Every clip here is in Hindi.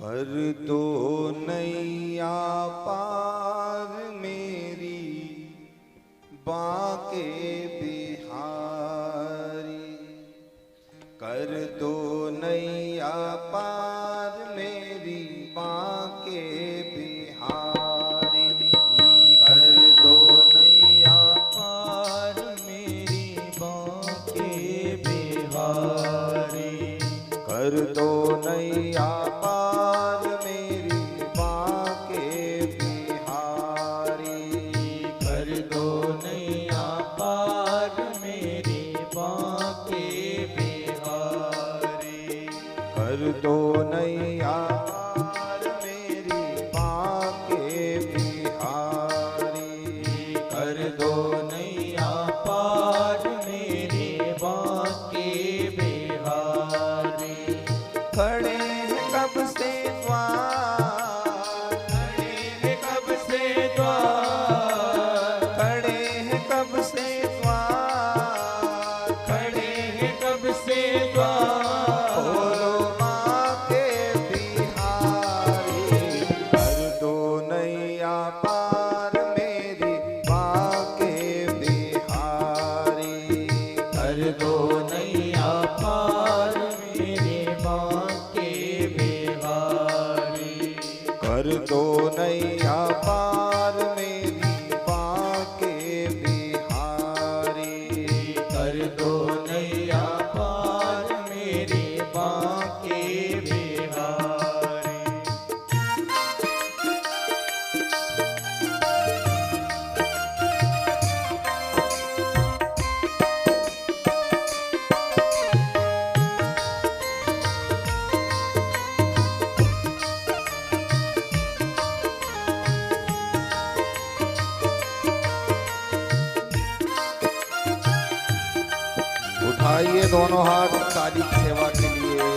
कर दो नैया पार मेरी बांके बिहारी, कर दो नैया पार मेरी बांके बिहारी, कर दो नैया पार मेरी बांके बिहारी, कर दो नैया पार मेरी बांके बिहारी, कर दो नैया पार मेरी बांके बिहारी, कर दो नैया पार मेरी बांके बिहारी, कर दो नैया पार मेरी बांके बिहारी। खड़े हैं कब से द्वार, खड़े हैं कब से द्वार, खड़े हैं कब से द्वार, खड़े हैं कब से द्वार, खोलो माँ के बिहारी, कर दो नैया पार मेरी माँ के बिहारी, कर दो नैया पार मेरे माँ के बिहारी, कर दो नैया पार मेरी माँ के बिहारी, कर दो नैया पार मेरी माँ के बिहारी। उठाइए दोनों हाथ काली की सेवा के लिए।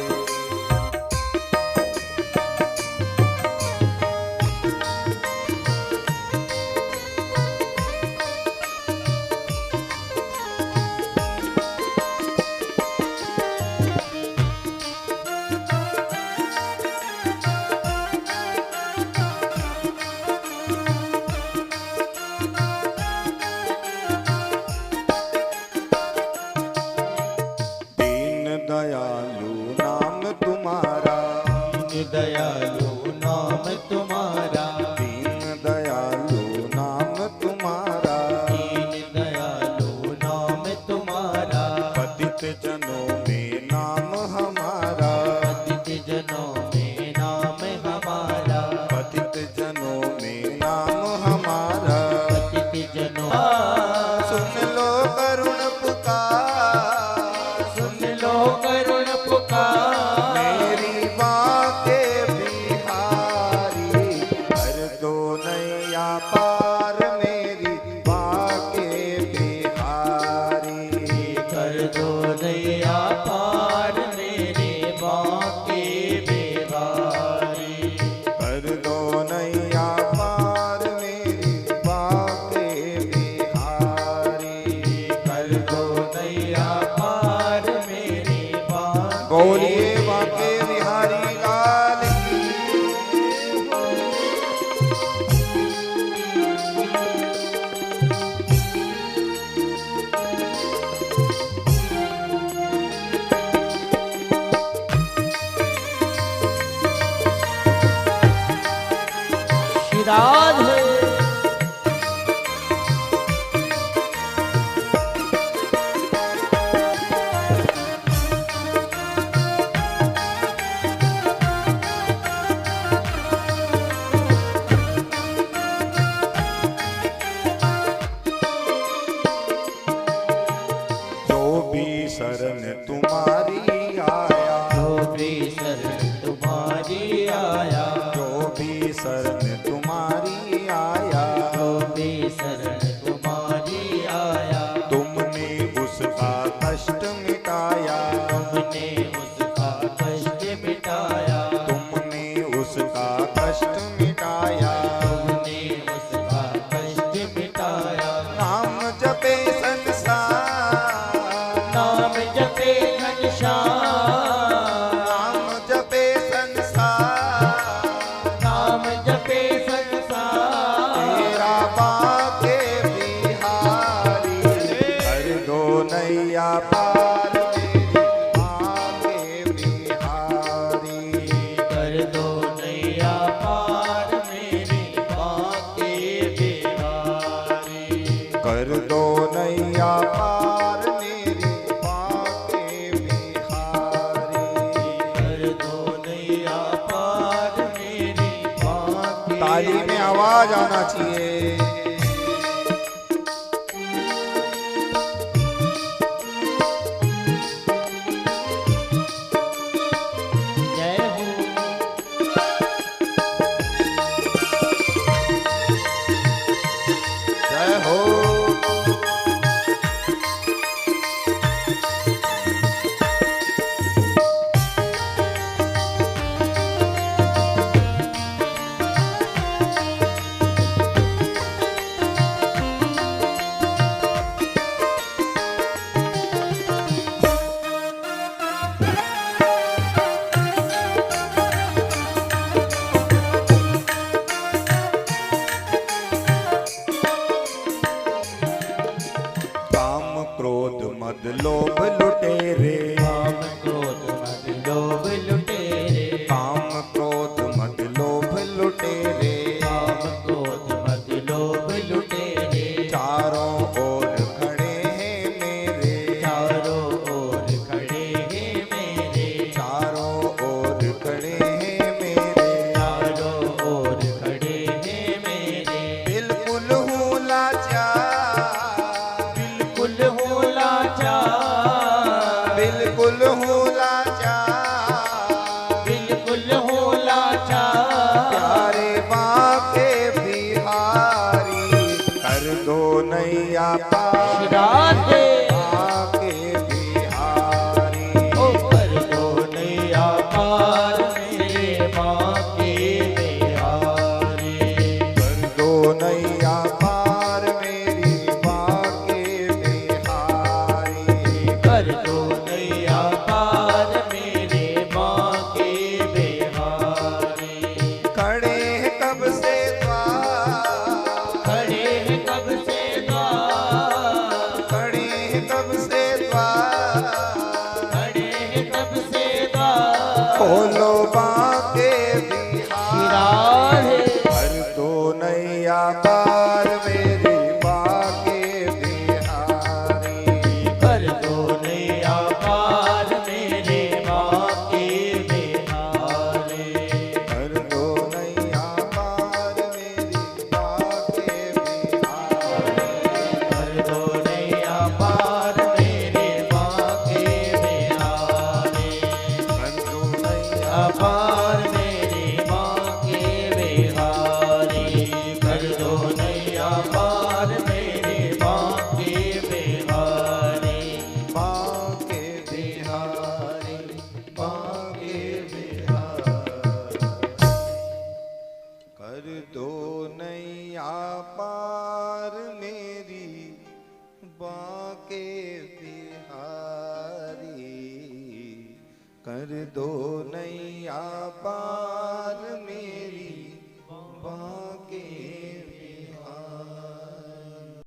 दयालु नाम तुम्हारा, दीन दयालु नाम तुम्हारा, दीन दयालु नाम तुम्हारा, दीन दयालु नाम तुम्हारा, पतित जनों में नाम हमारा, पतित जनों में नाम हमारा, पतित जनों में नाम हमारा, पतित जनों। सुन लो करुण पुकार, सुन लो करुण पुकार मेरी बांके बिहारी, कर दो नैया पार मेरी बांके बिहारी, कर दो नैया पार मेरी बांके बिहारी, कर दो नैया पार मेरी बांके बिहारी, कर दो नैया पार मेरी बांके। बोलिए बांके बिहारी लाल की। राधे जो भी शरण तुम्हारी आया, जो भी शरण तुम्हारी आया, जो भी शरण तुम्हारी आया, जो भी शरण तुम्हारी आया, तुमने उसका कष्ट मिटाया, तुमने उसका कष्ट मिटाया, तुमने उसका कष्ट मिटाया, तुमने उसका कष्ट मिटाया। नाम जपे संसार, नाम जपे घनश्याम, नाम जपे संसार, दो नैया पार मेरी माँ के। ताली में आवाज आना चाहिए। जय हो जय हो। काम क्रोध मद लोभ लुटेरे, काम क्रोध मद लोभ लुटेरे, काम क्रोध मद लोभ लुटेरे, काम क्रोध मद लोभ लुटेरे, चारों ओर खड़े हैं मेरे, चारों ओर खड़े हैं मेरे, चारों ओर खड़े हैं मेरे, चारों ओर खड़े हैं मेरे। बिल्कुल हूँ लाचार, बिल्कुल हो लाचार, बिल्कुल हूँ लाचार, बिल्कुल हो लाचार। प्यारे बाके बिहारी कर दो नैया पार राधे बाके बिहारी। ओ कर दो नैया पार मेरे माँ के बिहारी। कर दो नैया पार मेरी बाके बिहारी। कर दो नैया पार मेरे माँ के बिहारी। खड़े हैं कब से द्वार, खड़े हैं कब से द्वार, खड़े हैं कब से द्वार, खड़े हैं कब से द्वार। खोलो बाके बिहारी। राधे कर दो नैया पार मेरी बाके बिहारी। कर दो नैया पार मेरे माँ के बिहारी। कर दो नैया पार मेरी बाके बिहारी। कर दो नैया पार मेरे माँ के बिहारी। कर दो नैया अपार मेरी माँ के बिहारी। कर दो नैया पार मेरे माँ के बिहारी। बाके बिहारी, बाके बिहारी। कर दो नैया पार मेरी बाके बिहारी। कर दो नैया पार